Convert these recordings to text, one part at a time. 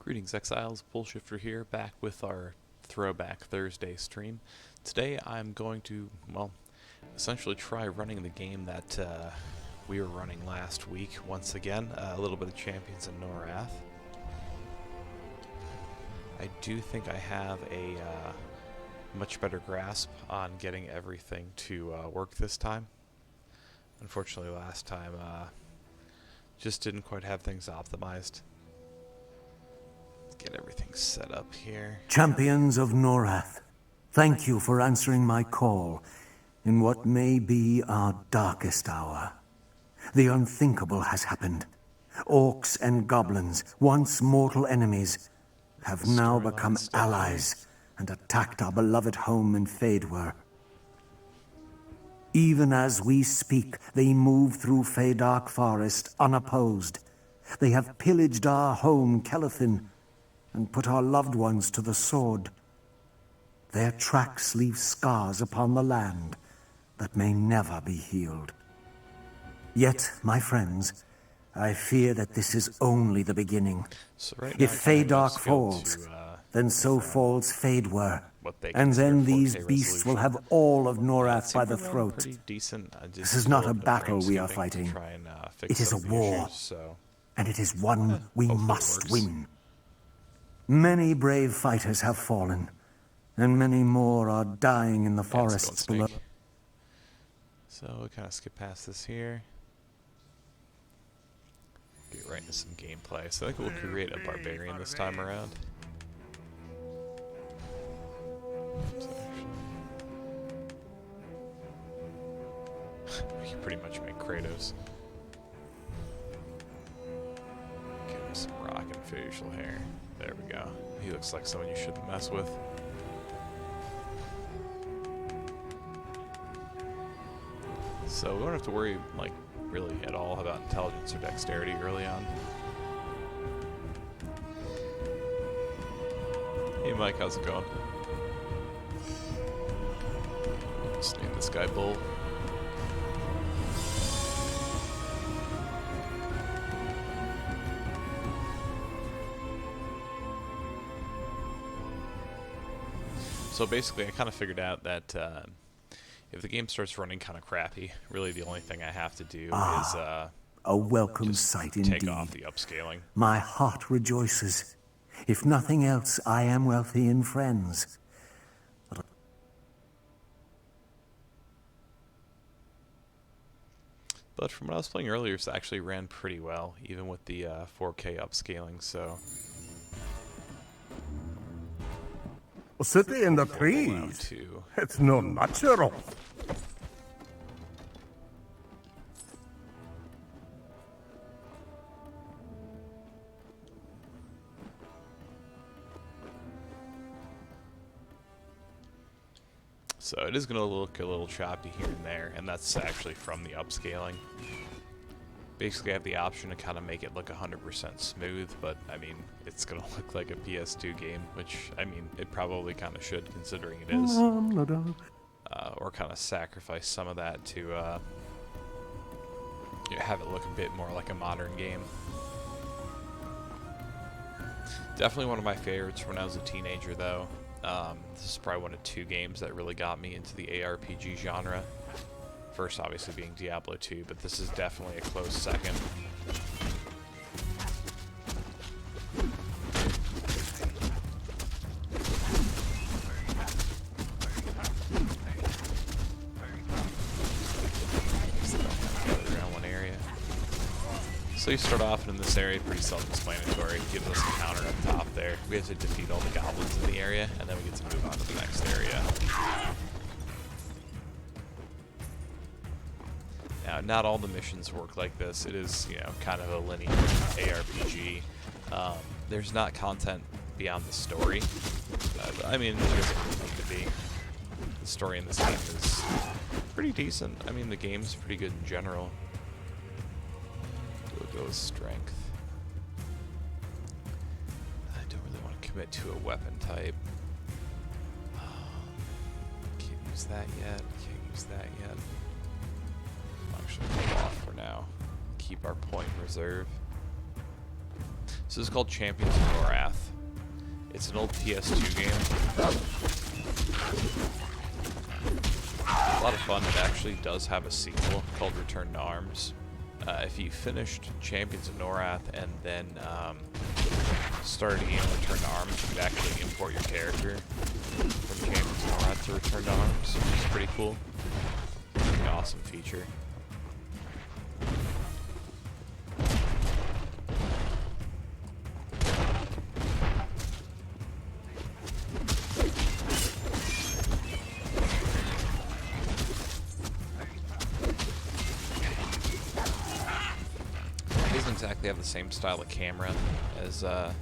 Greetings Exiles, Bullshifter here, back with our Throwback Thursday stream. Today I'm going to, well, essentially try running the game that we were running last week once again, a little bit of Champions of Norrath. I do think I have a much better grasp on getting everything to work this time. Unfortunately last time just didn't quite have things optimized. Get everything set up here. Champions of Norrath, thank you for answering my call in what may be our darkest hour. The unthinkable has happened. Orcs and goblins, once mortal enemies, have now become allies and attacked our beloved home in Faedwer. Even as we speak, they move through Feydark Forest unopposed. They have pillaged our home, Kelethin, and put our loved ones to the sword. Their tracks leave scars upon the land that may never be healed. Yet, my friends, I fear that this is only the beginning. So right If Feydark falls, then so falls Faedwer, and then these beasts will have all of Norrath by the throat. This is not a battle we are fighting. It is a war, and it is one we must win. Many brave fighters have fallen, and many more are dying in the forests below. So we'll kind of skip past this here. Get right into some gameplay. So I think we'll create a barbarian this time around. We can pretty much make Kratos. Give him some rock and facial hair. There we go. He looks like someone you shouldn't mess with. So we don't have to worry, like, really at all about intelligence or dexterity early on. Hey Mike, how's it going? Just name this guy Bull. So basically, I kind of figured out that if the game starts running kind of crappy, really the only thing I have to do is a welcome sight indeed. Take off the upscaling. My heart rejoices. If nothing else, I am wealthy in friends. But from what I was playing earlier, it actually ran pretty well, even with the 4K upscaling, so... A city in the trees. It's no natural. So it is going to look a little choppy here and there, and that's actually from the upscaling. Basically, I have the option to kind of make it look 100% smooth, but, I mean, it's going to look like a PS2 game, which, I mean, it probably kind of should, considering it is. Or kind of sacrifice some of that to have it look a bit more like a modern game. Definitely one of my favorites when I was a teenager, though. This is probably one of two games that really got me into the ARPG genre. First, obviously, being Diablo 2, but this is definitely a close second. Around one area. So you start off in this area, pretty self-explanatory. Gives us a counter up top there. We have to defeat all the goblins in the area, and then we get to move on to the next area. Now, not all the missions work like this. It is, you know, kind of a linear ARPG. There's not content beyond the story. I mean, it doesn't need to be. The story in this game is pretty decent. I mean, the game's pretty good in general. We'll go with strength. I don't really want to commit to a weapon type. Can't use that yet. Can't use that yet. Actually hold off for now. Keep our point in reserve. So this is called Champions of Norrath. It's an old PS2 game. A lot of fun. It actually does have a sequel called Return to Arms. If you finished Champions of Norrath and then started a game Return to Arms, you could actually import your character from Champions of Norrath to Return to Arms, which is pretty cool. Pretty awesome feature. Exactly have the same style of camera as like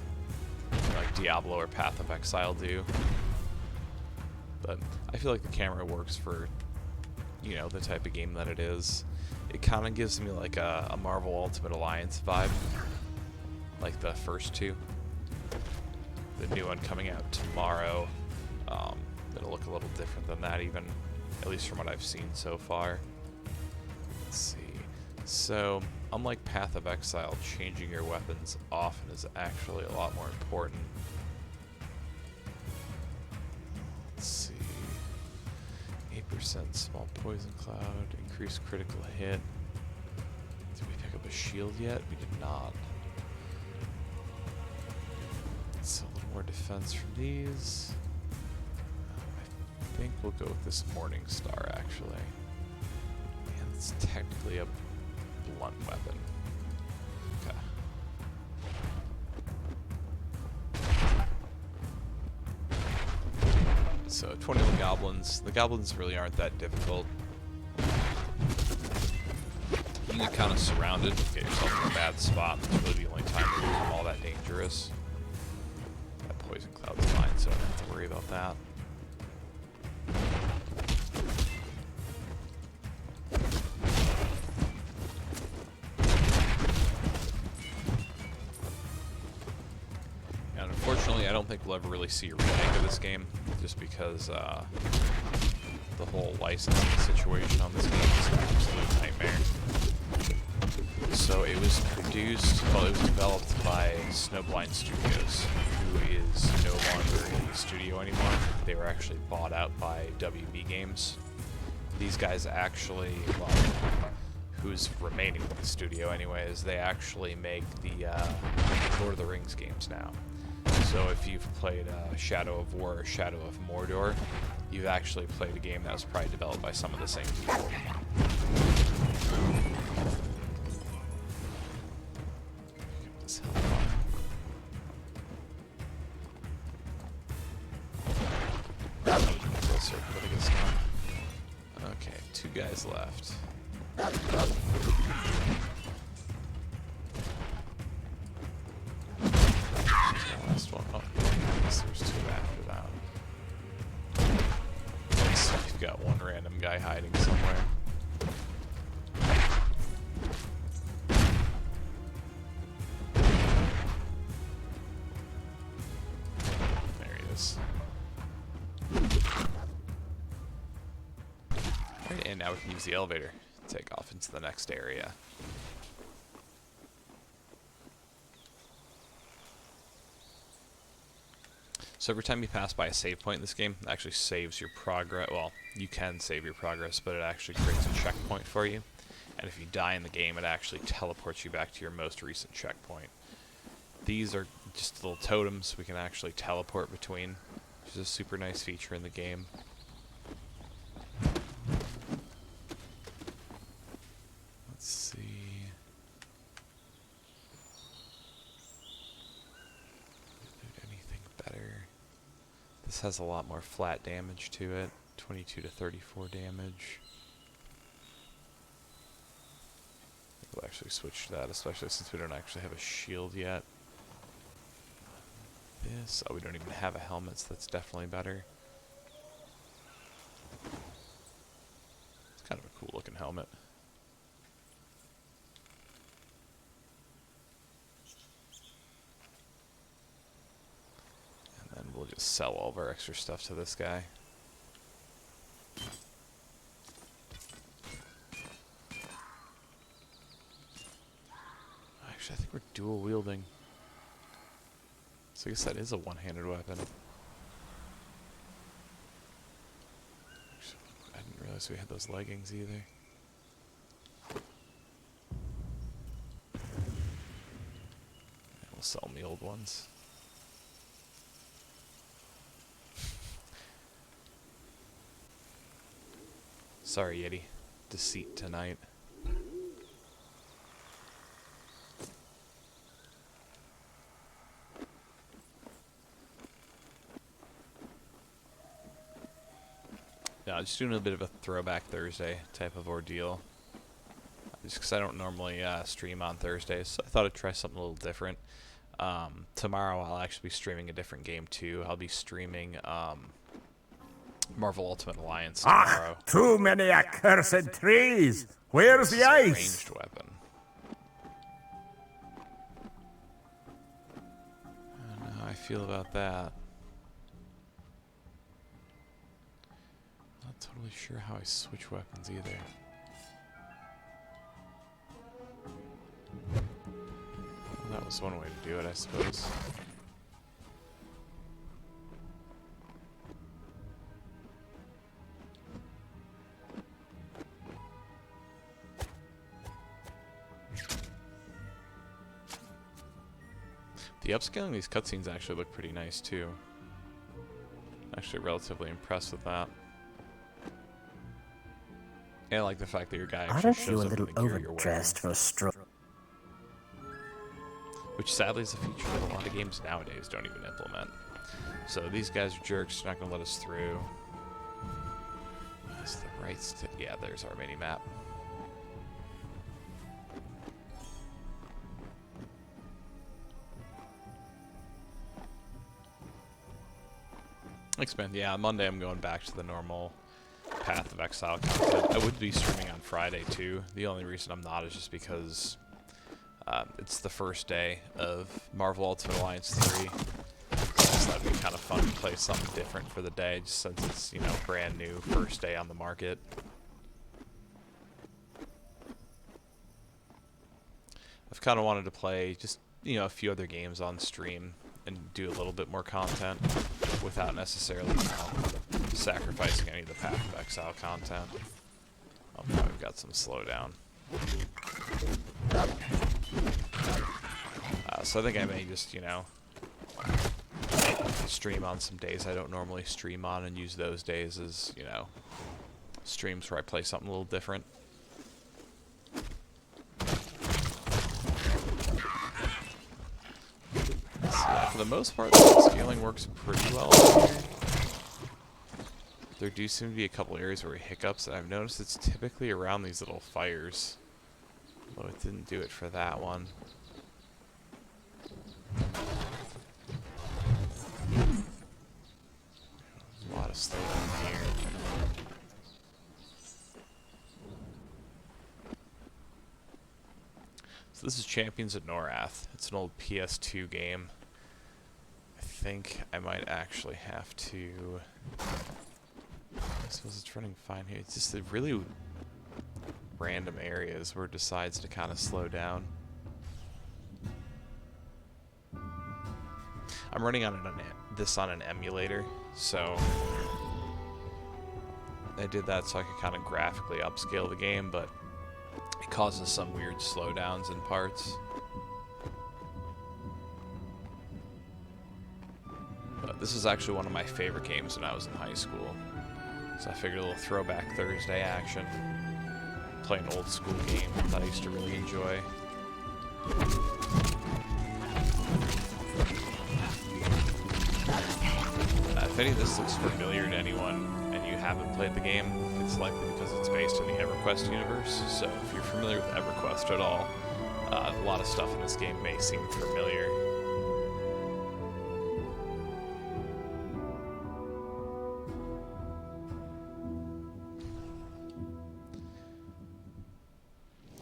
Diablo or Path of Exile do, but I feel like the camera works for, you know, the type of game that it is. It kind of gives me like a Marvel Ultimate Alliance vibe, like the first two. The new one coming out tomorrow, it'll look a little different than that, even, at least from what I've seen so far. Let's see. So, unlike Path of Exile, changing your weapons often is actually a lot more important. Let's see. 8% small poison cloud, increased critical hit. Did we pick up a shield yet? We did not. So a little more defense from these. I think we'll go with this Morning Star, actually. And it's technically a blunt weapon. Okay. So 21 goblins. The goblins really aren't that difficult. You get kind of surrounded, get yourself in a bad spot. It's really the only time they become all that dangerous. That poison cloud's fine, so I don't have to worry about that. Unfortunately, I don't think we'll ever really see a remake of this game, just because the whole licensing situation on this game is an absolute nightmare. So it was produced, well, it was developed by Snowblind Studios, who is no longer a studio anymore. They were actually bought out by WB Games. These guys actually, well, who's remaining with the studio anyways, they actually make the Lord of the Rings games now. So if you've played Shadow of War or Shadow of Mordor, you've actually played a game that was probably developed by some of the same people. This hell closer, but I guess not. Okay, 2 guys left. Last one. Oh, I guess there's 2 after that. So you've got one random guy hiding somewhere. There he is. Alright, and now we can use the elevator to take off into the next area. So every time you pass by a save point in this game, it actually saves your progress. Well, you can save your progress, but it actually creates a checkpoint for you. And if you die in the game, it actually teleports you back to your most recent checkpoint. These are just little totems we can actually teleport between, which is a super nice feature in the game. Let's see. Anything better? This has a lot more flat damage to it, 22 to 34 damage. We'll actually switch to that, especially since we don't actually have a shield yet. This, oh, we don't even have a helmet, so that's definitely better. It's kind of a cool looking helmet. And then we'll just sell all of our extra stuff to this guy. Actually, I think we're dual wielding. So I guess that is a one-handed weapon. I didn't realize we had those leggings either. We'll sell them the old ones. Sorry, Yeti. Deceit tonight. No, just doing a bit of a Throwback Thursday type of ordeal. Just because I don't normally stream on Thursdays, so I thought I'd try something a little different. Tomorrow I'll actually be streaming a different game too. I'll be streaming Marvel Ultimate Alliance tomorrow. Ah, too many accursed trees! Where's the ice? Ranged weapon. I don't know how I feel about that. Not totally sure how I switch weapons either. Well, that was one way to do it, I suppose. The upscaling of these cutscenes actually look pretty nice too. Actually relatively impressed with that. And I like the fact that your guy actually shows up in the gear you're wearing. For a stroke. Which sadly is a feature that a lot of games nowadays don't even implement. So these guys are jerks, they're not going to let us through. That's the right stick. Yeah, there's our mini-map. Thanks, man. Yeah, on Monday I'm going back to the normal Path of Exile content. I would be streaming on Friday too. The only reason I'm not is just because it's the first day of Marvel Ultimate Alliance 3. So I just thought it'd be kind of fun to play something different for the day, just since it's, you know, brand new, first day on the market. I've kind of wanted to play just, you know, a few other games on stream and do a little bit more content without necessarily, you know, sacrificing any of the Path of Exile content. Oh, now we've got some slowdown. So I think I may just, you know, stream on some days I don't normally stream on and use those days as, you know, streams where I play something a little different. Yeah, for the most part, the scaling works pretty well over here. There do seem to be a couple areas where it hiccups, and I've noticed it's typically around these little fires. Although it didn't do it for that one. There's a lot of stuff in here. So this is Champions of Norrath. It's an old PS2 game. I think I might actually have to... I suppose it's running fine here. It's just the really random areas where it decides to kind of slow down. I'm running on this on an emulator, so I did that so I could kind of graphically upscale the game, but it causes some weird slowdowns in parts. But this is actually one of my favorite games when I was in high school. So I figured a little Throwback Thursday action. Play an old school game that I used to really enjoy. If any of this looks familiar to anyone and you haven't played the game, it's likely because it's based in the EverQuest universe. So if you're familiar with EverQuest at all, a lot of stuff in this game may seem familiar.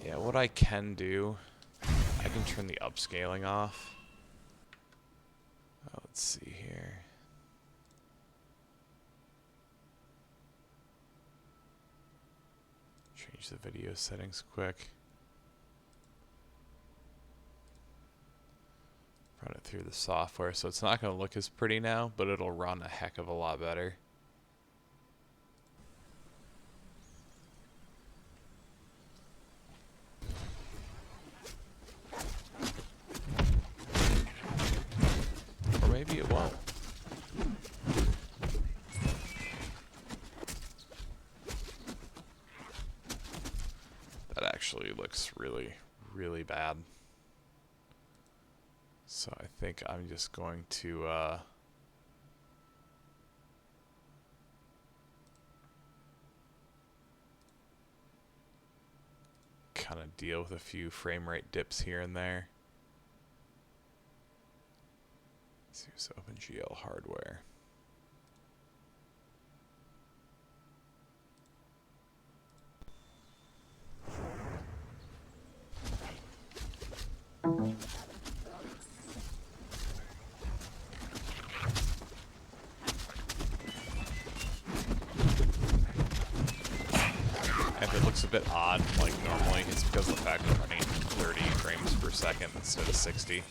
Yeah, what I can do, I can turn the upscaling off. Oh, let's see here. Change the video settings quick. Run it through the software, so it's not going to look as pretty now, but it'll run a heck of a lot better. Or maybe it won't. That actually looks really, really bad. So I think I'm just going to kind of deal with a few frame rate dips here and there. Let's use OpenGL hardware. If it looks a bit odd, like normally, it's because of the fact I'm running 30 frames per second instead of 60.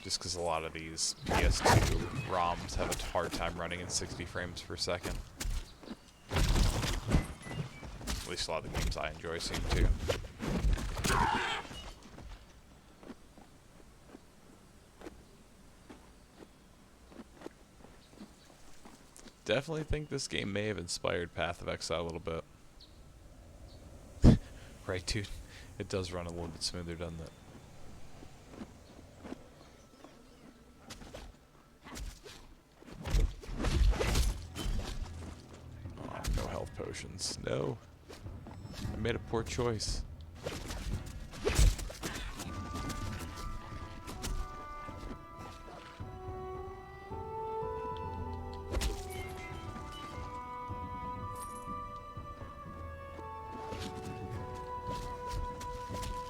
Just because a lot of these PS2 ROMs have a hard time running in 60 frames per second. At least a lot of the games I enjoy seem to. Definitely think this game may have inspired Path of Exile a little bit. Right, dude? It does run a little bit smoother, doesn't it? Oh, no health potions. No. I made a poor choice.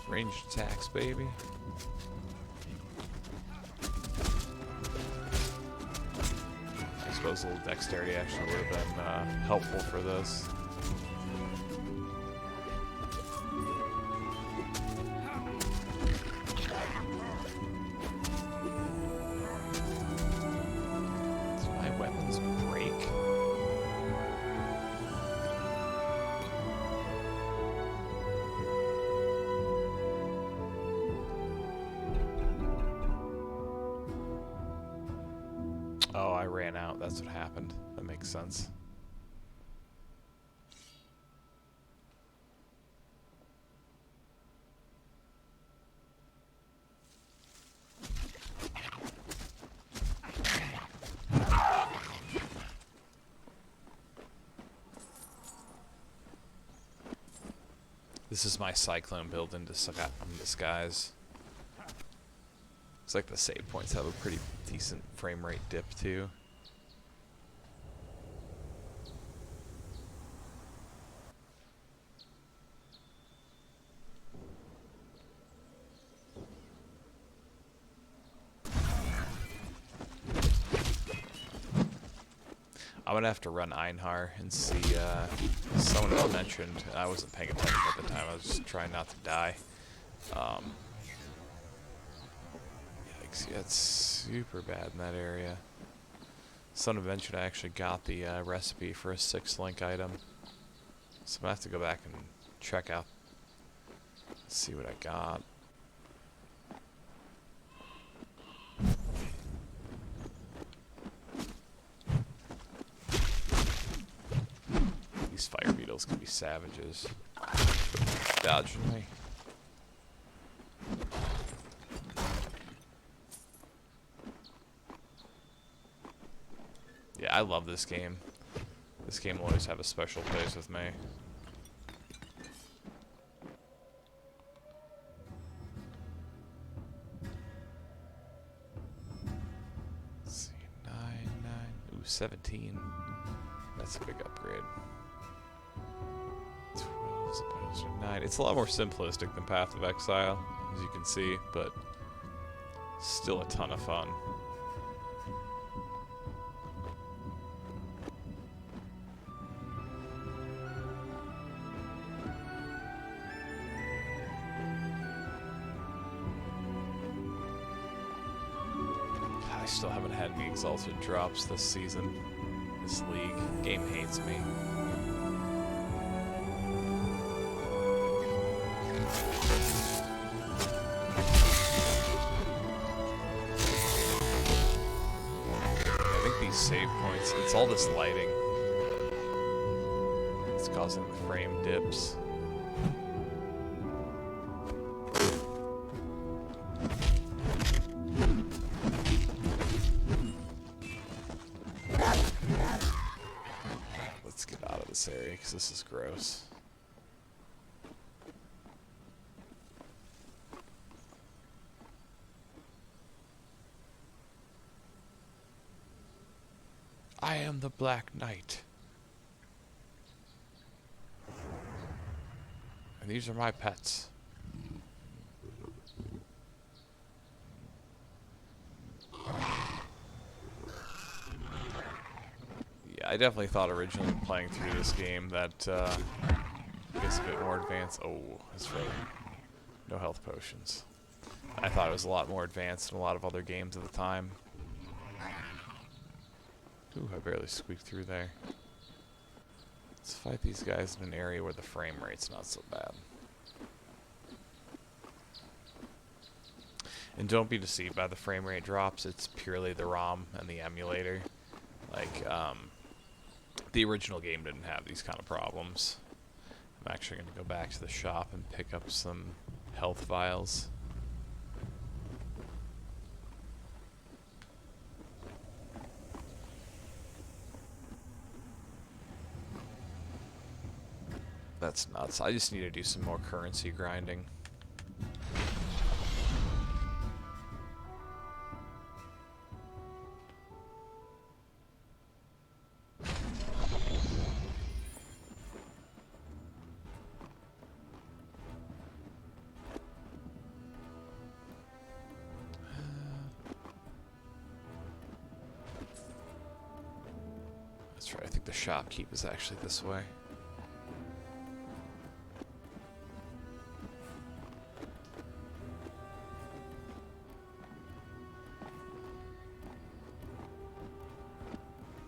Ranged attacks, baby. I suppose a little dexterity actually would have been helpful for this. Do my weapons break? Oh, I ran out. That's what happened. That makes sense. This is my Cyclone build in disguise. Looks like the save points have a pretty decent frame rate dip too. I'm gonna have to run Einhar and see. Someone else mentioned, I wasn't paying attention at the time. I was just trying not to die. Yikes! Yeah, it's super bad in that area. Someone mentioned I actually got the recipe for a 6-link item, so I'm gonna have to go back and check out, see what I got. These fire beetles can be savages. Dodging me. Yeah, I love this game. This game will always have a special place with me. Let's see, 9, 9, ooh, 17. That's a big upgrade. 12 as opposed to 9. It's a lot more simplistic than Path of Exile, as you can see, but still a ton of fun. I still haven't had any exalted drops this season. This league. Game hates me. I think these save points, it's all this lighting. It's causing the frame dips. Let's get out of this area because this is gross. I am the Black Knight. And these are my pets. Yeah, I definitely thought originally playing through this game that it gets a bit more advanced. Oh, that's right. No health potions. I thought it was a lot more advanced than a lot of other games at the time. Ooh, I barely squeaked through there. Let's fight these guys in an area where the frame rate's not so bad. And don't be deceived by the frame rate drops. It's purely the ROM and the emulator. Like, the original game didn't have these kind of problems. I'm actually going to go back to the shop and pick up some health vials. That's nuts. I just need to do some more currency grinding. That's right, I think the shopkeep is actually this way.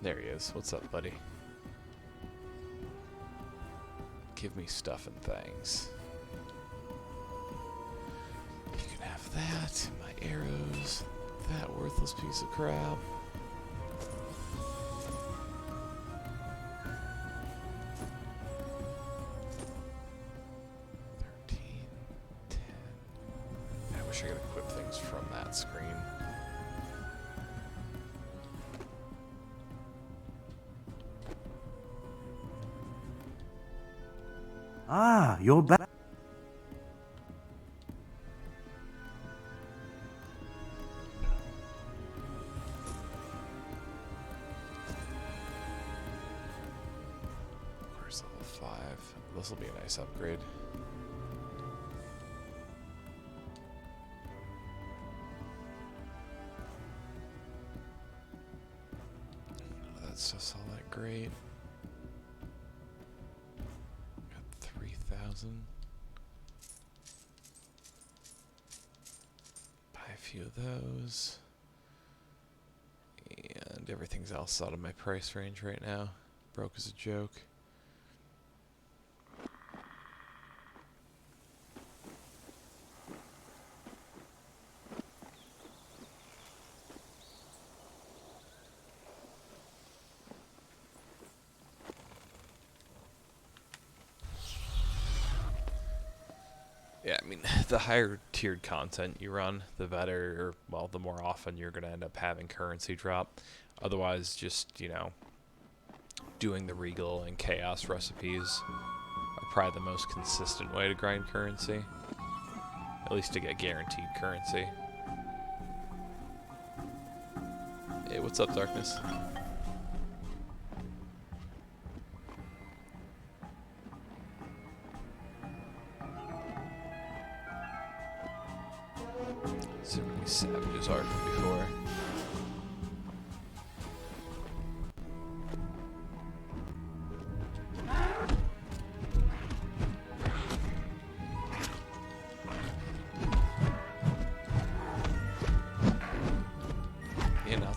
There he is. What's up, buddy? Give me stuff and things. You can have that, my arrows, that worthless piece of crap. I wish I could equip things from that screen. Ah, you're back. Where's level 5? This will be a nice upgrade. That's just all that great. Got 3,000. Buy a few of those. And everything's else out of my price range right now. Broke as a joke. Yeah, I mean, the higher tiered content you run, the better, or, well, the more often you're going to end up having currency drop. Otherwise, just, you know, doing the Regal and Chaos recipes are probably the most consistent way to grind currency. At least to get guaranteed currency. Hey, what's up, Darkness? So many savages are from before.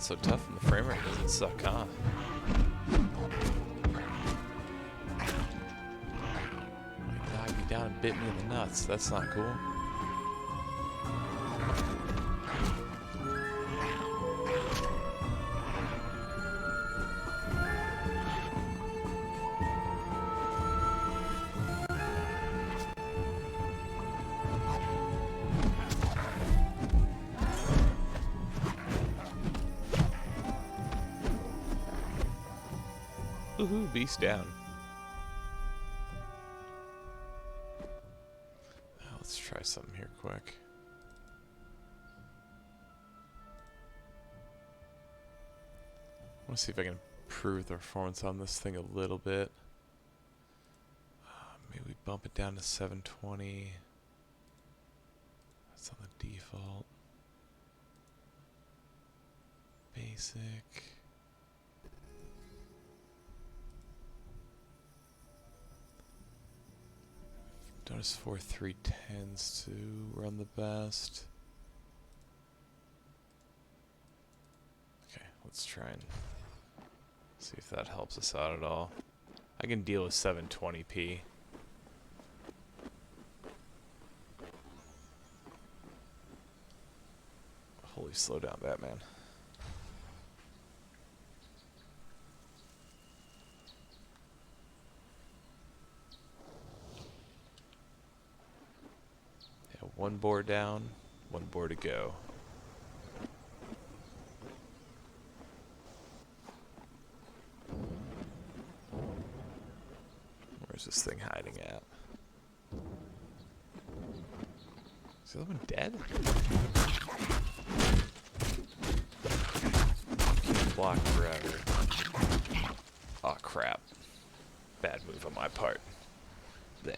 so tough and the frame rate doesn't suck, huh? It knocked me down and bit me in the nuts. That's not cool. Woohoo, beast down. Now let's try something here quick. I want to see if I can improve the performance on this thing a little bit. Maybe bump it down to 720. That's on the default. Basic. Notice 4.3 tends to run the best. Okay, let's try and see if that helps us out at all. I can deal with 720p. Holy, slow down, Batman. Yeah, one board down, one board to go. Where's this thing hiding at? Is the other one dead? Can't block forever. Aw, crap. Bad move on my part. Bleh.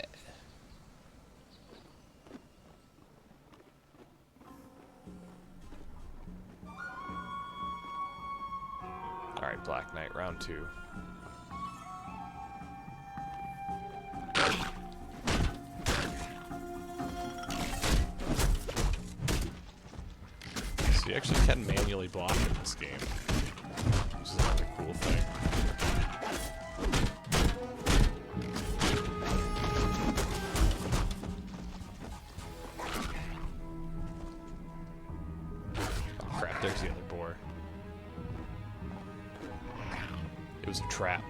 Alright, Black Knight, round 2. So you actually can manually block in this game, which is another cool thing. Oh crap, there's the other boar. It was a trap.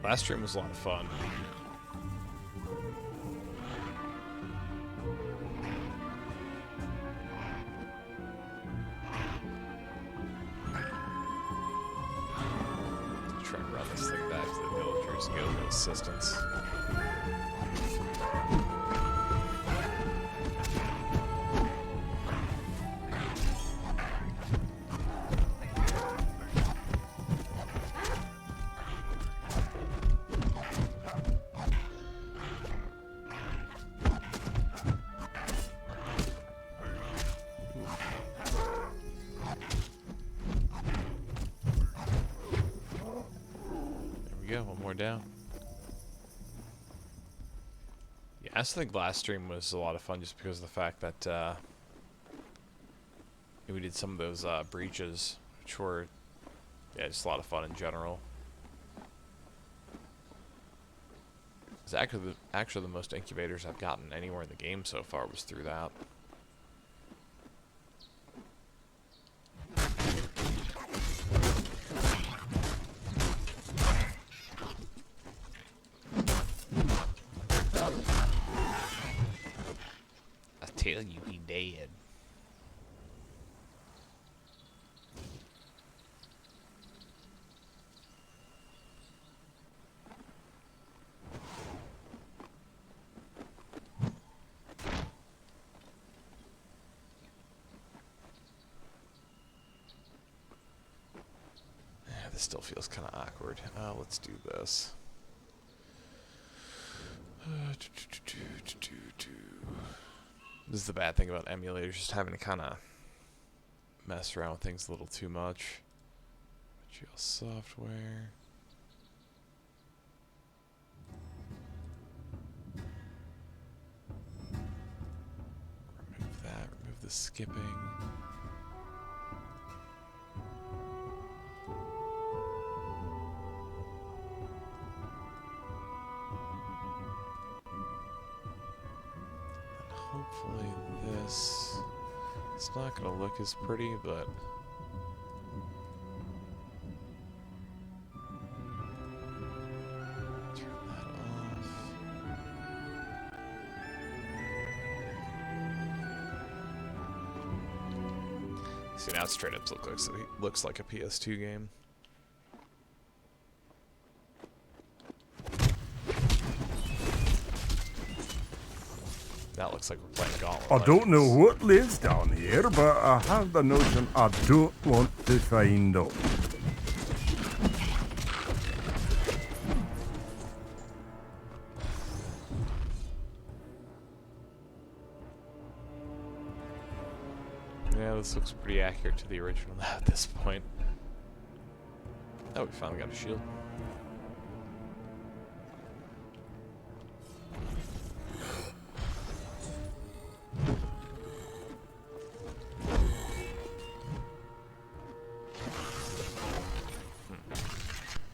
Last stream was a lot of fun. Try and run this thing back to the villagers and get a little assistance. There we go, one more down. Yeah, I still think last stream was a lot of fun just because of the fact that we did some of those breaches, which were, yeah, just a lot of fun in general. It's actually the most incubators I've gotten anywhere in the game so far was through that. I tell you, he dead. This still feels kind of awkward. Let's do this. This is the bad thing about emulators, just having to kind of mess around with things a little too much. GL software. the skipping. And hopefully this, it's not going to look as pretty, but see, now it straight up looks like a PS2 game. That looks like we're playing Gauntlet. I don't know what lives down here, but I have the notion I don't want to find out. Yeah, this looks pretty accurate to the original now at this point. Oh, we finally got a shield.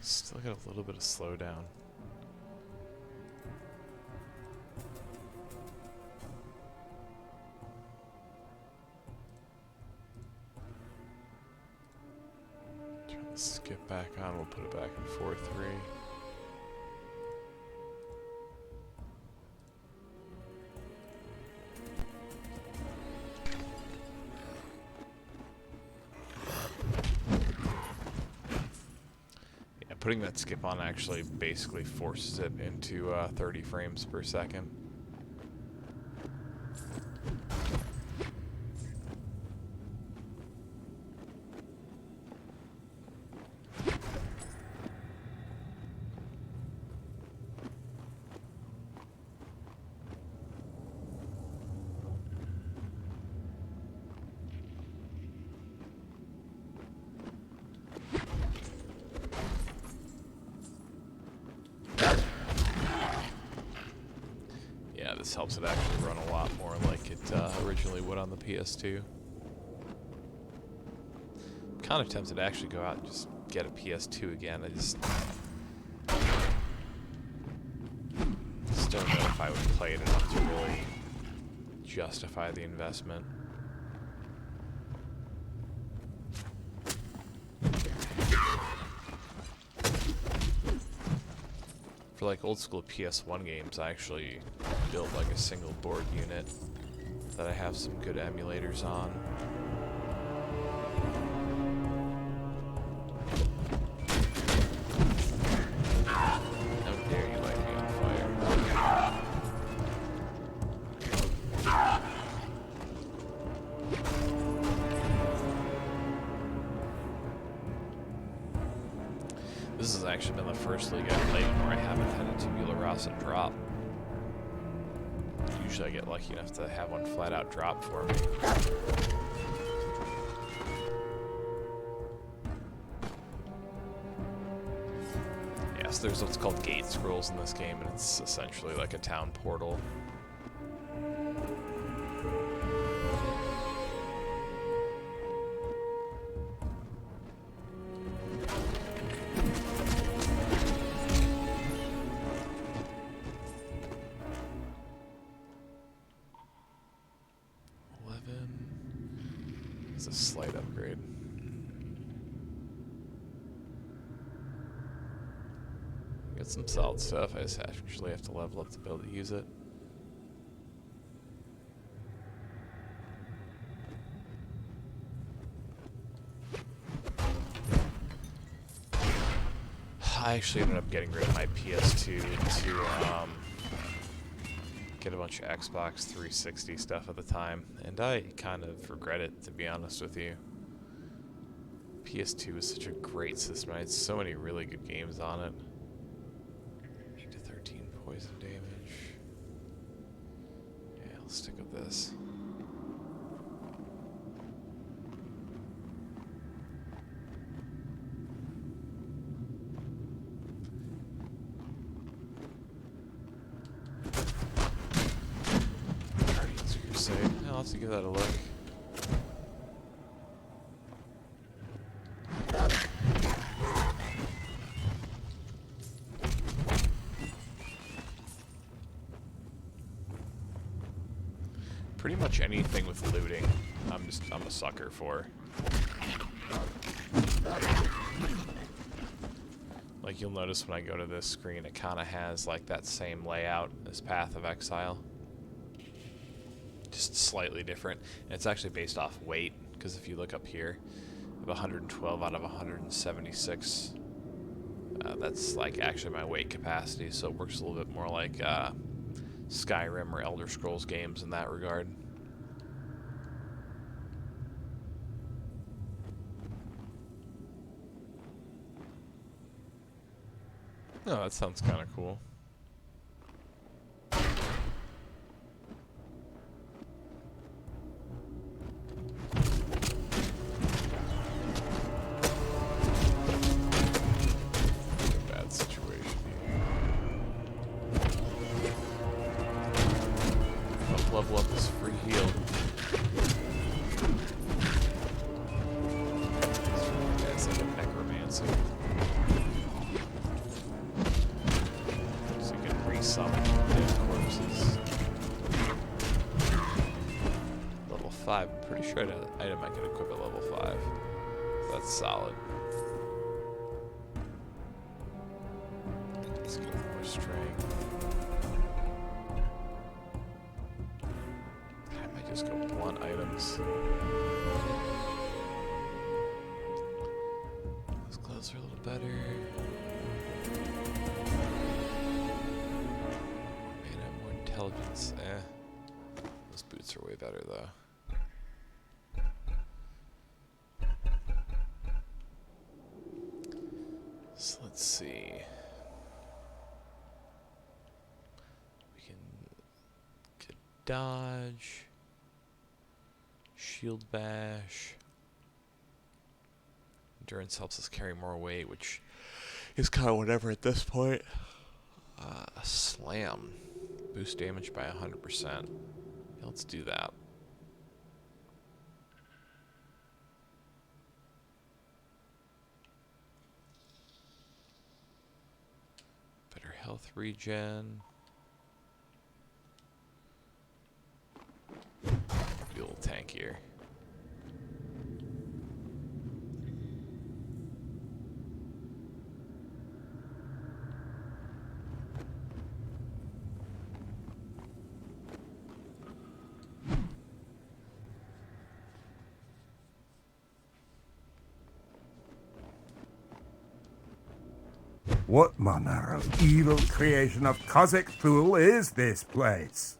Still got a little bit of slowdown. Skip back on, we'll put it back in 4-3. Yeah, putting that skip on actually basically forces it into 30 frames per second. This helps it actually run a lot more like it originally would on the PS2. I'm kind of tempted to actually go out and just get a PS2 again. I just don't know if I would play it enough to really justify the investment. For like old school PS1 games, I actually built like a single board unit that I have some good emulators on. How dare you light me on fire? This has actually been the first league I've played in where I haven't had a tabula rasa drop. Usually I get lucky enough to have one flat out drop for me. Yes, there's what's called gate scrolls in this game, and it's essentially like a town portal. It's a slight upgrade. Got some solid stuff. I just actually have to level up to be able to use it. I actually ended up getting rid of my PS2 to get a bunch of Xbox 360 stuff at the time, and I kind of regret it, to be honest with you. PS2 was such a great system. I had so many really good games on it. 8 to 13 poison damage. Yeah, I'll stick with this. I'll have to give that a look. pretty much anything with looting, I'm a sucker for. Like, you'll notice when I go to this screen, it kind of has like that same layout as Path of Exile. Just slightly different. And it's actually based off weight, because if you look up here, I have 112 out of 176. That's like actually my weight capacity, so it works a little bit more like Skyrim or Elder Scrolls games in that regard. Oh, that sounds kind of cool. Bad situation here. Level up this free heal. It's like a necromancer. So you can resummon dead corpses. Level 5. I'm pretty sure an item I can equip at level 5. That's solid. Let's get more strength. I might just go blunt items. Those gloves are a little better. Mana, more intelligence. Those boots are way better though. So let's see. We can get dodge, shield bash. Endurance helps us carry more weight, which is kind of whatever at this point. Slam. Boost damage by 100%. Yeah, let's do that. Better health regen. Be a little tankier. What manner of evil creation of Cossack Thule is this place?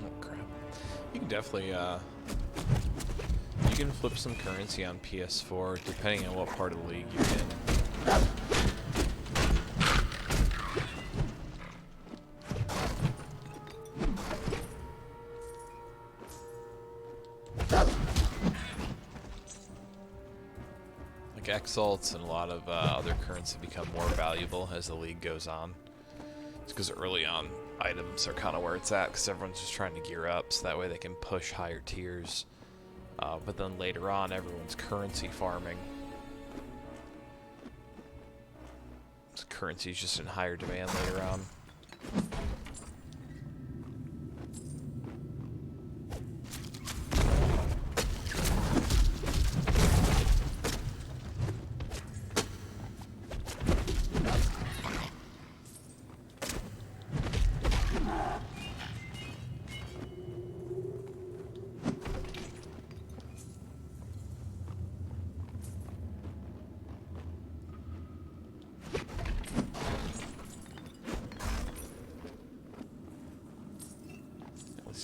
Oh crap. You can definitely you can flip some currency on PS4 depending on what part of the league you're in. Exalts and a lot of other currency become more valuable as the league goes on. It's because early on, items are kind of where it's at because everyone's just trying to gear up so that way they can push higher tiers. But then later on, everyone's currency farming. So currency is just in higher demand later on.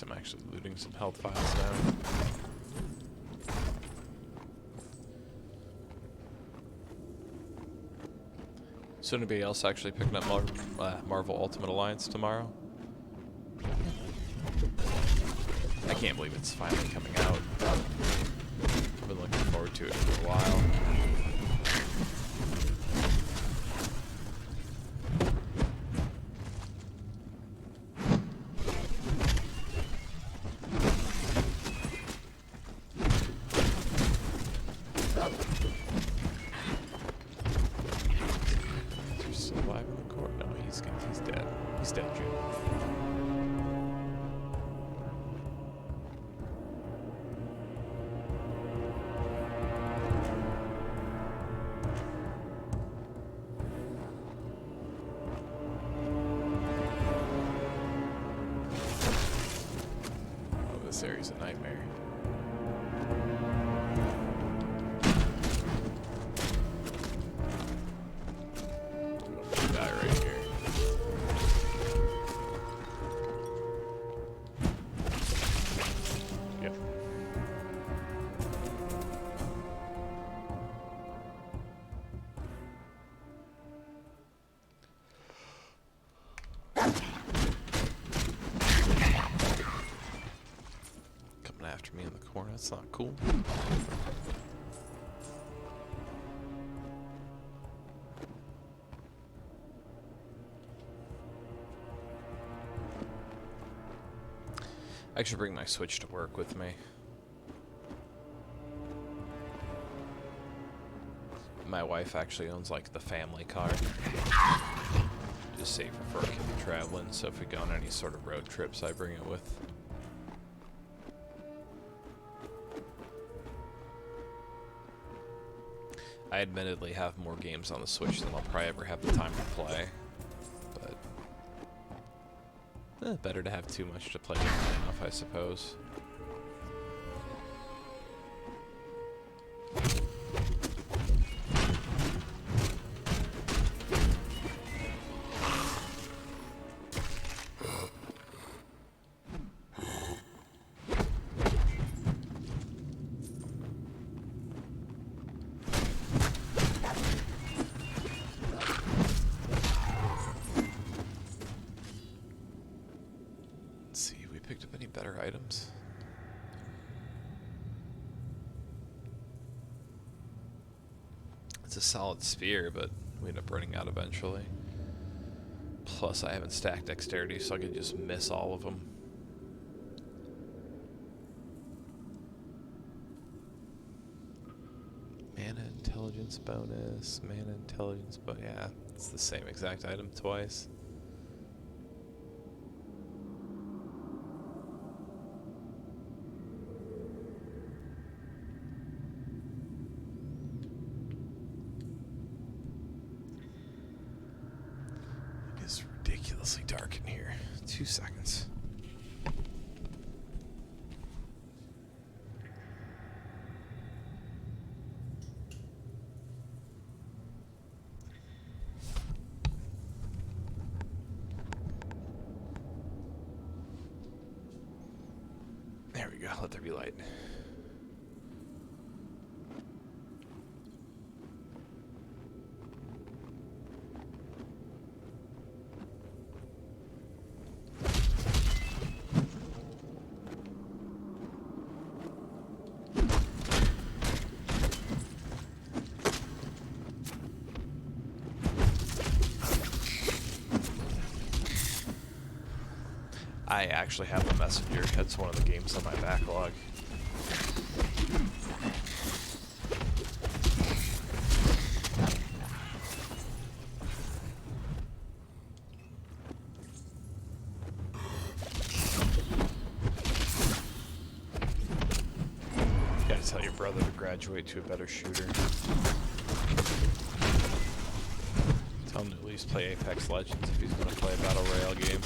I'm actually looting some health files now. So anybody else actually picking up Marvel Ultimate Alliance tomorrow? I can't believe it's finally coming out. I've been looking forward to it for a while. This area's a nightmare. Guy right here. Yep. Coming after me in the corner, that's not cool. I should bring my Switch to work with me. My wife actually owns like the family car. Just safer for our kid traveling, so if we go on any sort of road trips, I bring it with. I admittedly have more games on the Switch than I'll probably ever have the time to play. Better to have too much to play than not enough, I suppose. Items. It's a solid spear, but we end up running out eventually. Plus, I haven't stacked dexterity, so I could just miss all of them. Mana intelligence bonus, mana intelligence, but yeah, it's the same exact item twice. Ridiculously dark in here. 2 seconds. There we go. Let there be light. I actually have a messenger. That's one of the games on my backlog. Gotta tell your brother to graduate to a better shooter. Tell him to at least play Apex Legends if he's gonna play a Battle Royale game.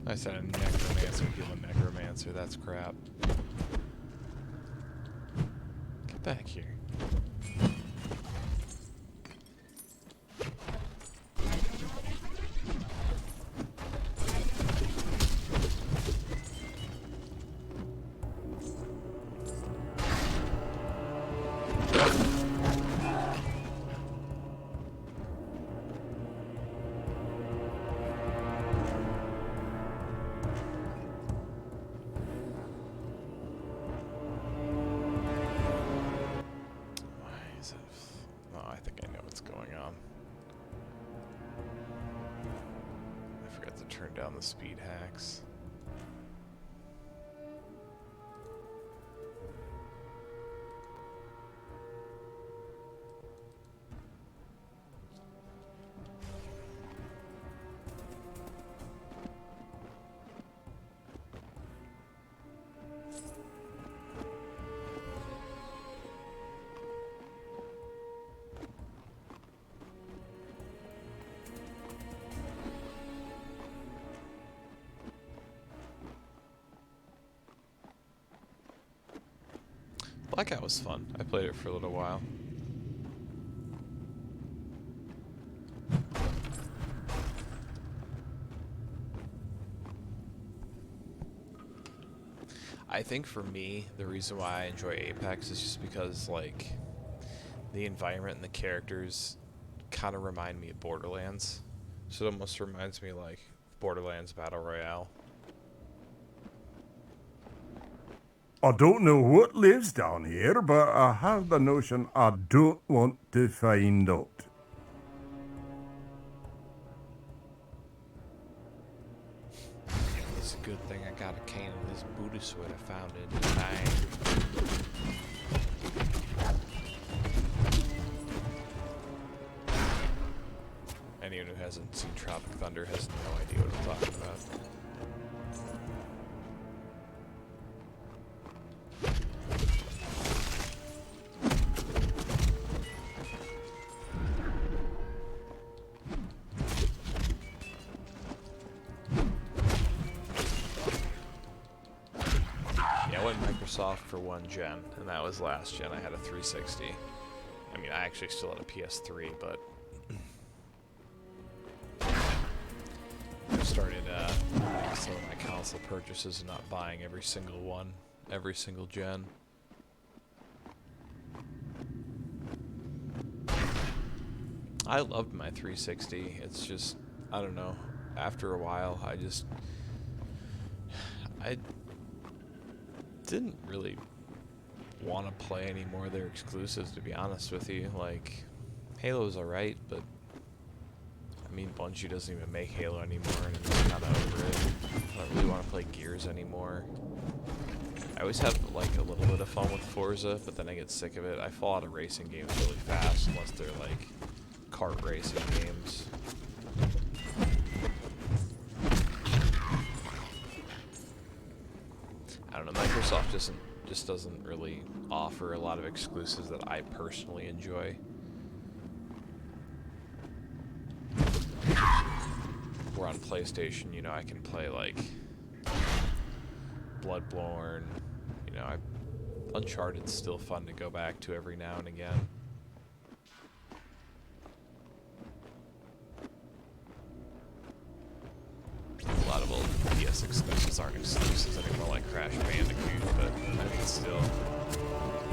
I said a necromancer, human necromancer, that's crap. Get back here. Turn down the speed hacks. Blackout was fun. I played it for a little while. I think for me, the reason why I enjoy Apex is just because, like, the environment and the characters kind of remind me of Borderlands. So it almost reminds me, like, Borderlands Battle Royale. I don't know what lives down here, but I have the notion I don't want to find out. It's a good thing I got a can of this Buddha sweat I found in the bag. Anyone who hasn't seen Tropic Thunder has no idea what I'm talking about. For one gen, and that was last gen. I had a 360. I mean, I actually still had a PS3, but I started making some of my console purchases and not buying every single one, every single gen. I loved my 360. It's just, I don't know, after a while, I didn't really want to play any more of their exclusives, to be honest with you. Like, Halo's alright, but I mean, Bungie doesn't even make Halo anymore, and I'm kind of over it. I don't really want to play Gears anymore. I always have, like, a little bit of fun with Forza, but then I get sick of it. I fall out of racing games really fast, unless they're, like, kart racing games. I don't know, Microsoft just doesn't really offer a lot of exclusives that I personally enjoy. Where on PlayStation, you know, I can play, like, Bloodborne, you know, Uncharted's still fun to go back to every now and again. A lot of old PS exclusives aren't exclusives anymore, like Crash Bandicoot, but I mean, still,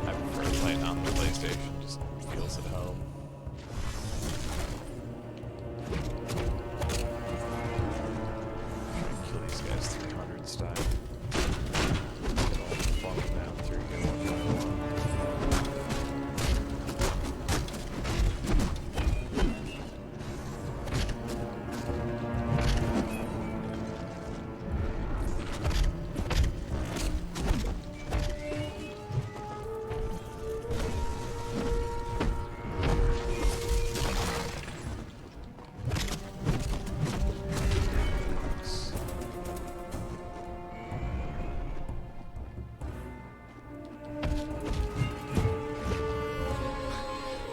I prefer playing on the PlayStation, just feels at home. Kill these guys 300 style. Get all the fun down through here one by one.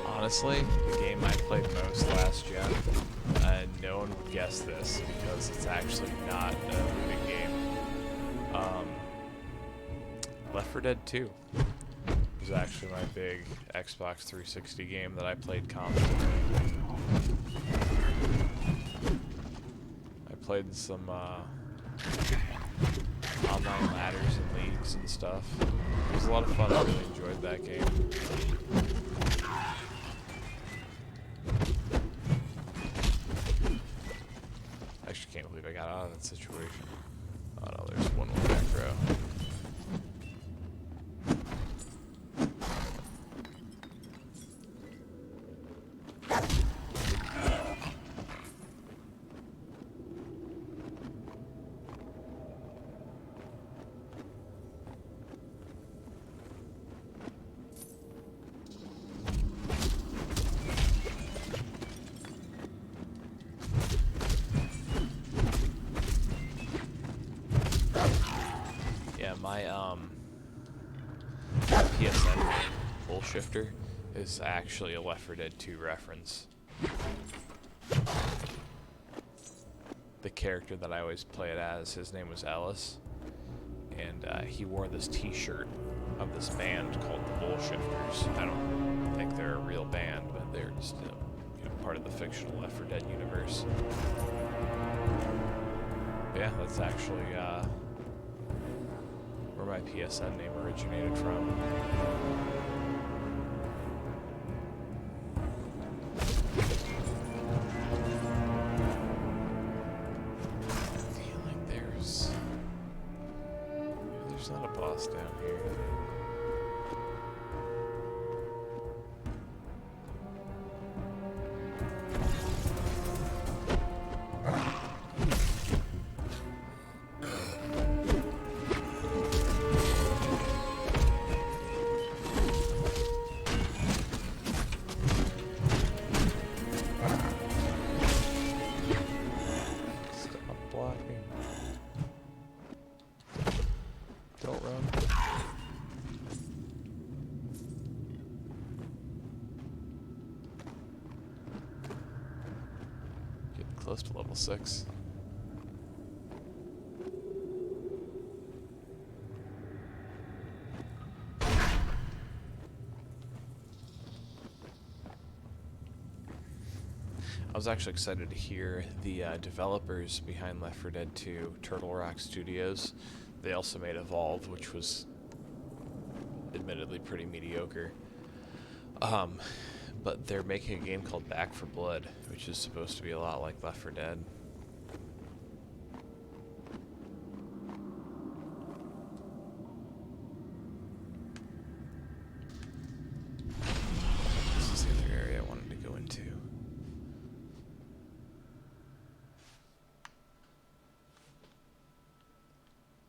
Honestly, the game I played most last gen, no one would guess this because it's actually not a big game. Left 4 Dead 2 was actually my big Xbox 360 game that I played constantly. I played some online ladders and leagues and stuff. It was a lot of fun. I really enjoyed that game. Can't believe I got out of that situation. Oh no, there's one more back row. My PSN name, Bullshifter, is actually a Left 4 Dead 2 reference. The character that I always play it as, his name was Ellis, and he wore this t-shirt of this band called Pole Shifters. I don't think they're a real band, but they're just part of the fictional Left 4 Dead universe. But yeah, that's actually where my PSN name originated from. There's not a boss down here. Close to level 6. I was actually excited to hear the developers behind Left 4 Dead 2, Turtle Rock Studios. They also made Evolve, which was admittedly pretty mediocre. But they're making a game called Back 4 Blood, which is supposed to be a lot like Left 4 Dead. This is the other area I wanted to go into.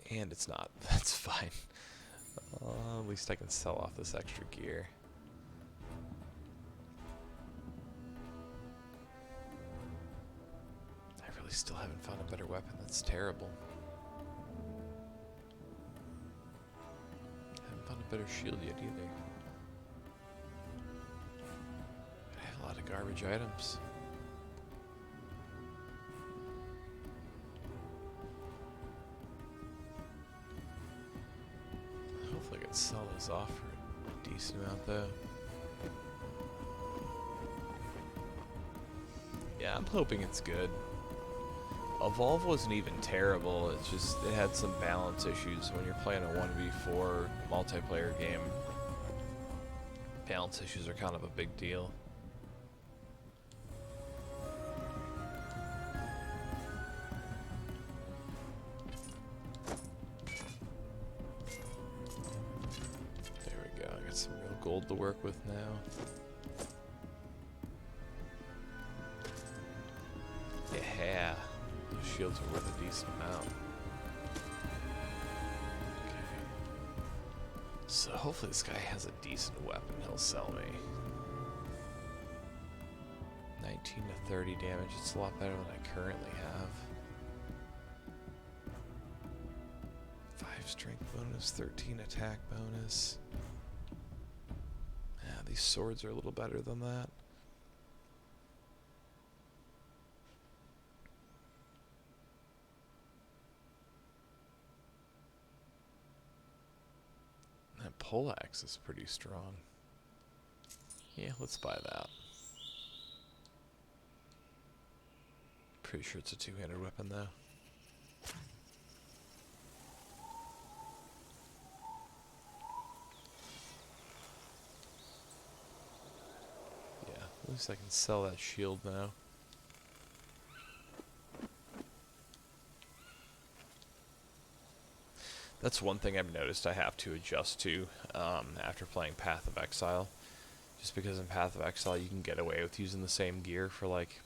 And it's not. That's fine. At least I can sell off this extra gear. Still haven't found a better weapon. That's terrible. Haven't found a better shield yet either. I have a lot of garbage items. Hopefully I can sell those off for a decent amount though. Yeah, I'm hoping it's good. Evolve wasn't even terrible, it's just, it had some balance issues. When you're playing a 1v4 multiplayer game, balance issues are kind of a big deal. There we go, I got some real gold to work with now. Yeah. Shields are worth a decent amount. Okay. So hopefully this guy has a decent weapon he'll sell me. 19 to 30 damage, it's a lot better than I currently have. 5 strength bonus, 13 attack bonus. Yeah, these swords are a little better than that. Poleaxe is pretty strong. Yeah, let's buy that. Pretty sure it's a two-handed weapon though. Yeah, at least I can sell that shield now. That's one thing I've noticed I have to adjust to after playing Path of Exile. Just because in Path of Exile you can get away with using the same gear for like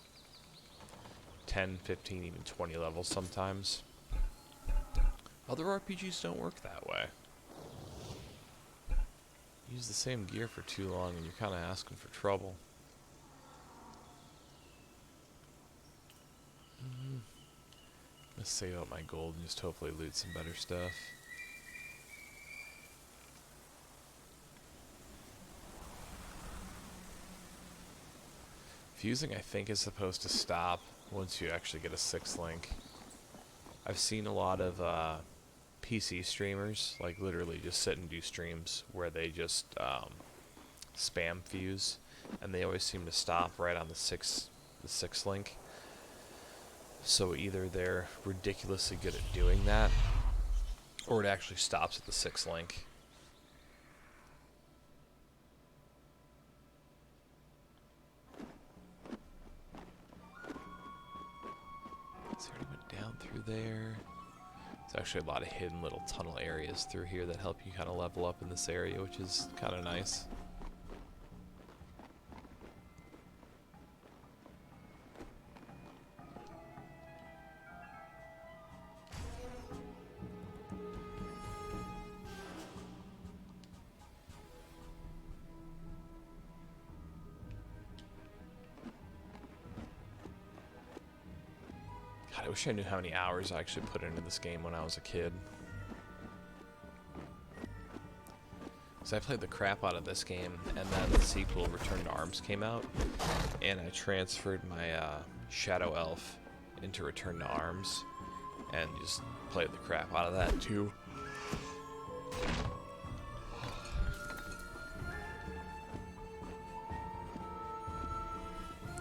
10, 15, even 20 levels sometimes. Other RPGs don't work that way. Use the same gear for too long and you're kind of asking for trouble. Let's save up my gold and just hopefully loot some better stuff. Fusing, I think, is supposed to stop once you actually get a 6th link. I've seen a lot of PC streamers, like literally just sit and do streams where they just spam fuse, and they always seem to stop right on the six link. So either they're ridiculously good at doing that, or it actually stops at the 6 link. Is there anyone down through there? There's actually a lot of hidden little tunnel areas through here that help you kind of level up in this area, which is kind of nice. I wish I knew how many hours I actually put into this game when I was a kid. So I played the crap out of this game, and then the sequel, Return to Arms, came out, and I transferred my Shadow Elf into Return to Arms, and just played the crap out of that too.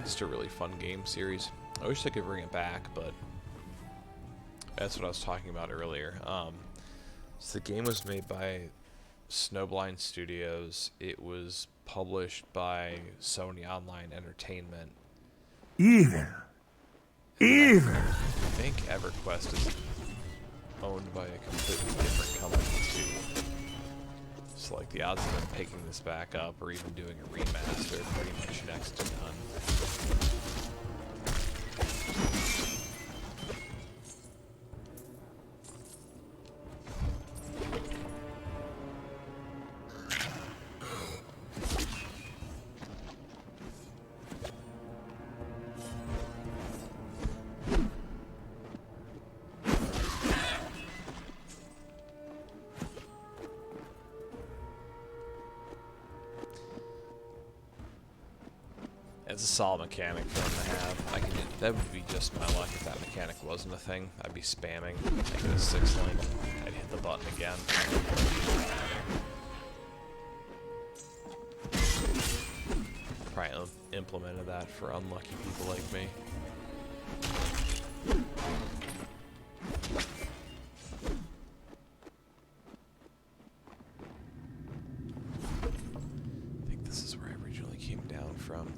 Just a really fun game series. I wish I could bring it back, but that's what I was talking about earlier. So the game was made by Snowblind Studios. It was published by Sony Online Entertainment. Evil. I think EverQuest is owned by a completely different company too. So like the odds of them picking this back up or even doing a remaster are pretty much next to none. It's a solid mechanic for them to have. That would be just my luck if that mechanic wasn't a thing. I'd be spamming. Make it a 6 link. I'd hit the button again. Probably implemented that for unlucky people like me. I think this is where I originally came down from.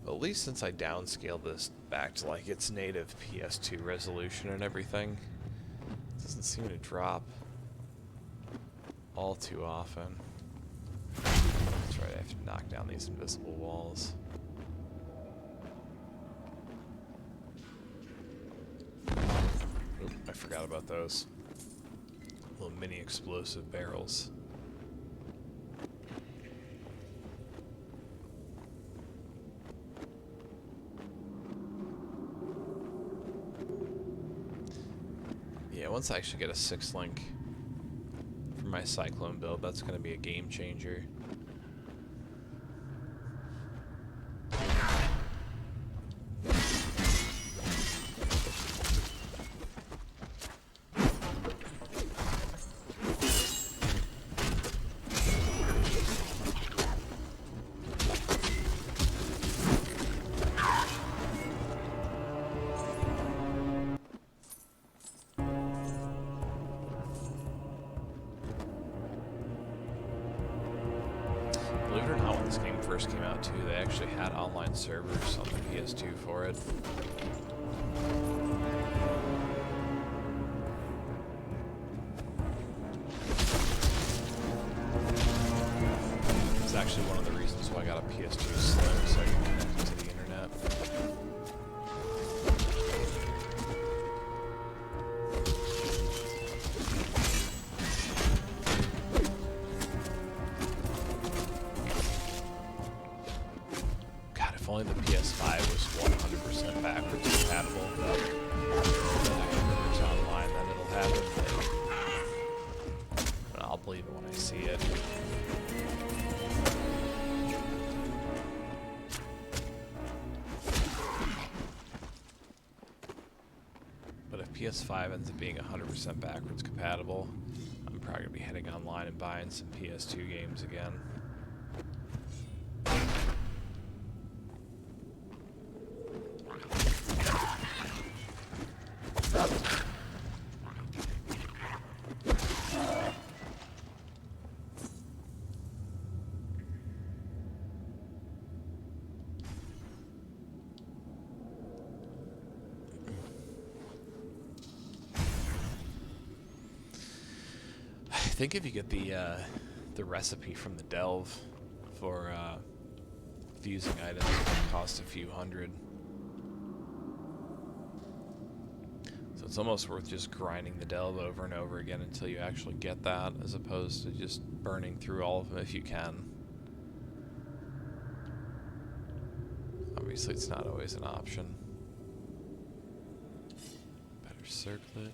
At least since I downscaled this back to like its native PS2 resolution and everything, it doesn't seem to drop all too often. That's right, I have to knock down these invisible walls. Oop, I forgot about those. Little mini explosive barrels. Yeah, once I actually get a 6 link for my Cyclone build, that's going to be a game changer. Believe it or not, when this game first came out too, they actually had online servers on the PS2 for it. It's actually one of the reasons why I got a PS2 Slim, so I can connect it to the internet. Only the PS5 was 100% backwards compatible. Then I have to online, then it'll happen. But I'll believe it when I see it. PS5 ends up being 100% backwards compatible, I'm probably going to be heading online and buying some PS2 games again. I think if you get the recipe from the Delve for fusing items, it would cost a few hundred. So it's almost worth just grinding the Delve over and over again until you actually get that, as opposed to just burning through all of them if you can. Obviously, it's not always an option. Better circlet.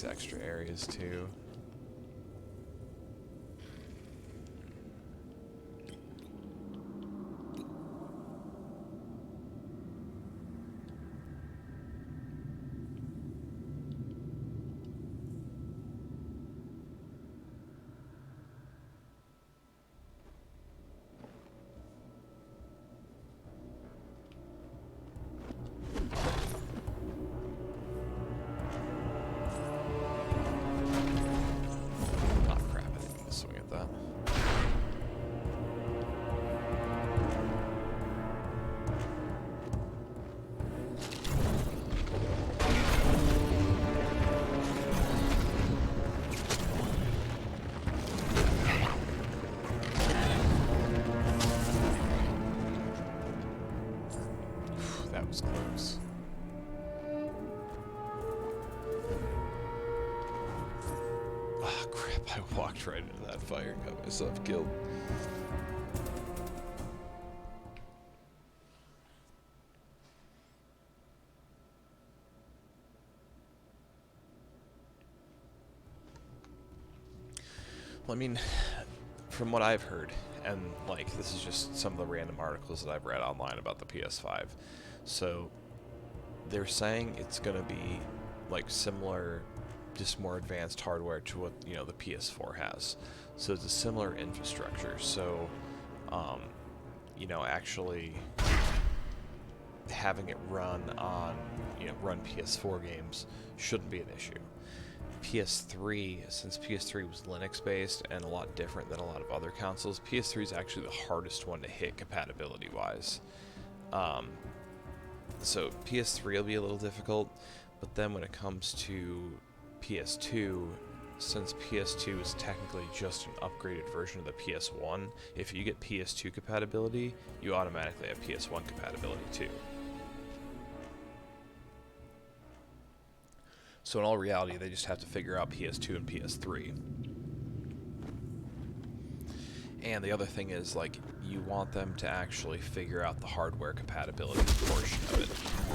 Extra areas too. Was close. Ah, crap, I walked right into that fire and got myself killed. Well, I mean, from what I've heard, and like this is just some of the random articles that I've read online about the PS5. So they're saying it's going to be like similar, just more advanced hardware to what, you know, the PS4 has. So it's a similar infrastructure. So, you know, actually having it run on, you know, run PS4 games shouldn't be an issue. PS3, since PS3 was Linux based and a lot different than a lot of other consoles, PS3 is actually the hardest one to hit compatibility wise. So PS3 will be a little difficult, but then when it comes to PS2, since PS2 is technically just an upgraded version of the PS1, if you get PS2 compatibility, you automatically have PS1 compatibility too. So in all reality, they just have to figure out PS2 and PS3. And the other thing is, like, you want them to actually figure out the hardware compatibility portion of it.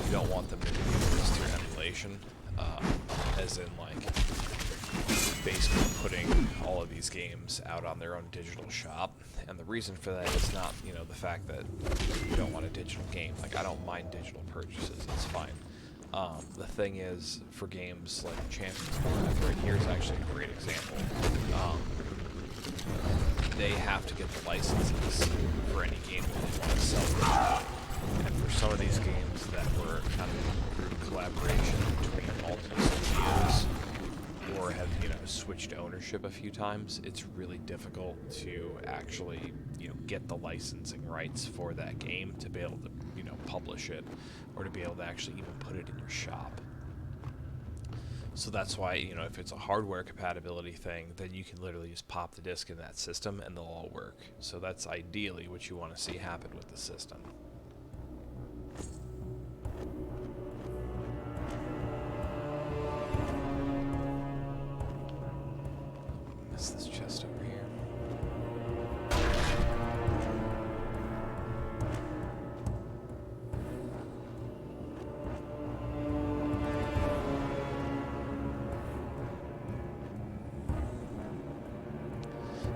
You don't want them to do this through emulation, as in, like, basically putting all of these games out on their own digital shop. And the reason for that is not, you know, the fact that you don't want a digital game. Like, I don't mind digital purchases, it's fine. The thing is, for games like Champions of Norrath, right here is actually a great example. They have to get the licenses for any game that they want to sell digitally. And for some of these games that were kind of group collaboration between multiple studios or have, you know, switched ownership a few times, it's really difficult to actually, you know, get the licensing rights for that game to be able to, you know, publish it or to be able to actually even put it in your shop. So that's why, you know, if it's a hardware compatibility thing, then you can literally just pop the disc in that system and they'll all work. So that's ideally what you want to see happen with the system. Miss this chest over here.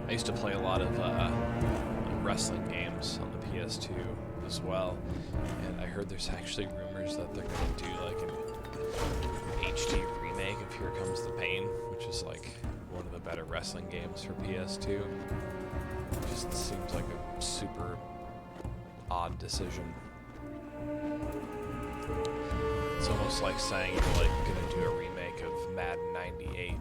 I used to play a lot of wrestling games on the PS2 as well, and I heard there's actually rumors that they're going to do like an HD remake of Here Comes the Pain, which is like one of the better wrestling games for PS2. It just seems like a super odd decision. It's almost like saying you're like gonna do a remake of Madden 98.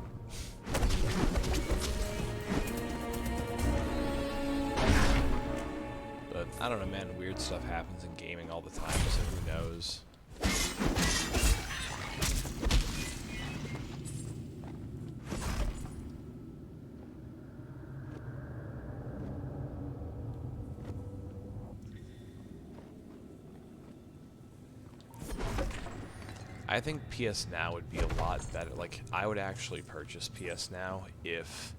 But I don't know, man, weird stuff happens in gaming all the time, so who knows. I think PS Now would be a lot better. Like, I would actually purchase PS Now if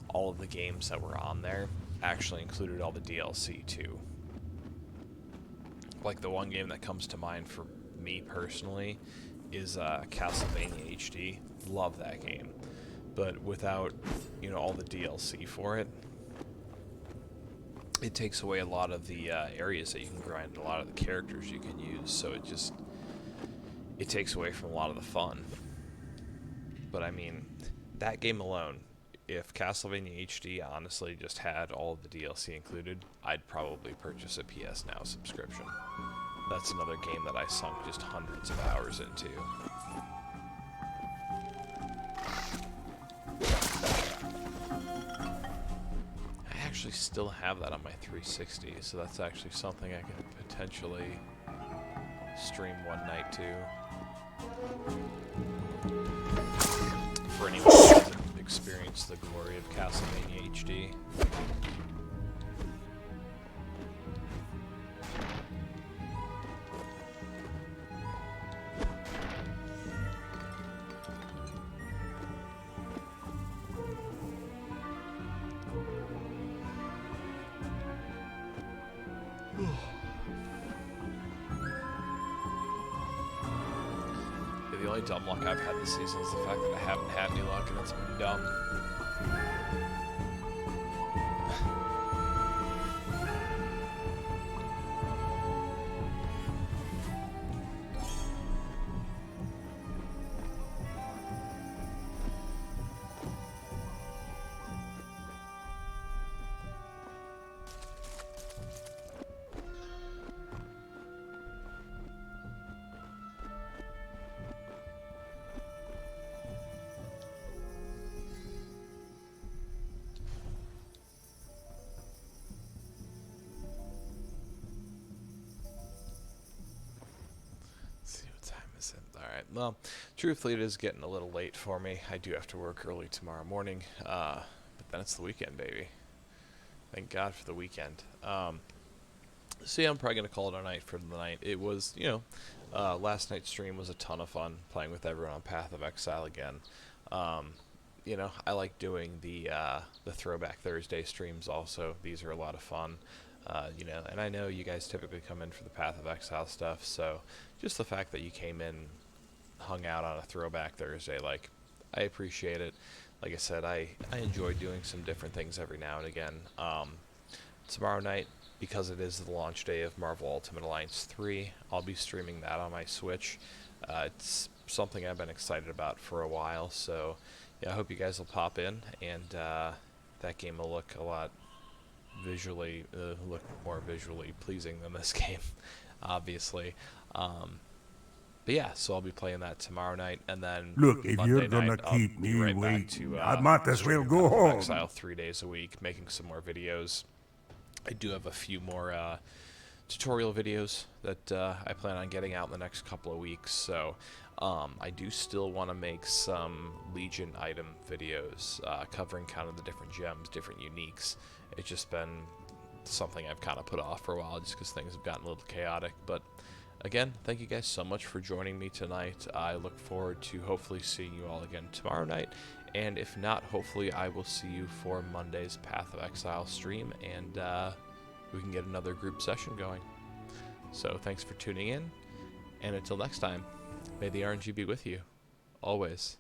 all of the games that were on there actually included all the DLC too. Like, the one game that comes to mind for me personally is Castlevania HD. Love that game. But without, you know, all the DLC for it, it takes away a lot of the areas that you can grind, a lot of the characters you can use, so it takes away from a lot of the fun. But I mean, that game alone, if Castlevania HD honestly just had all of the DLC included, I'd probably purchase a PS Now subscription. That's another game that I sunk just hundreds of hours into. I actually still have that on my 360, so that's actually something I could potentially stream one night too. For anyone who hasn't experienced the glory of Castlevania HD. The only dumb luck I've had this season is the fact that I haven't had any luck, and it's been dumb. Alright, well, truthfully it is getting a little late for me. I do have to work early tomorrow morning, but then it's the weekend, baby. Thank God for the weekend. So yeah, I'm probably going to call it a night for the night. It was, you know, last night's stream was a ton of fun, playing with everyone on Path of Exile again. You know, I like doing the Throwback Thursday streams also. These are a lot of fun. You know, and I know you guys typically come in for the Path of Exile stuff, so just the fact that you came in, hung out on a Throwback Thursday, like, I appreciate it. Like I said, I enjoy doing some different things every now and again. Tomorrow night, because it is the launch day of Marvel Ultimate Alliance 3, I'll be streaming that on my Switch. It's something I've been excited about for a while, so yeah, I hope you guys will pop in, and that game will look a lot more visually pleasing than this game, obviously. But yeah, so I'll be playing that tomorrow night, and then look, if Monday you're gonna night, keep me right waiting, back to, I might as well go home. Exile 3 days a week, making some more videos. I do have a few more tutorial videos that I plan on getting out in the next couple of weeks, so I do still want to make some Legion item videos covering kind of the different gems, different uniques. It's just been something I've kind of put off for a while just because things have gotten a little chaotic, but again, thank you guys so much for joining me tonight. I look forward to hopefully seeing you all again tomorrow night, and if not, hopefully I will see you for Monday's Path of Exile stream, and we can get another group session going. So thanks for tuning in, and until next time, may the RNG be with you, always.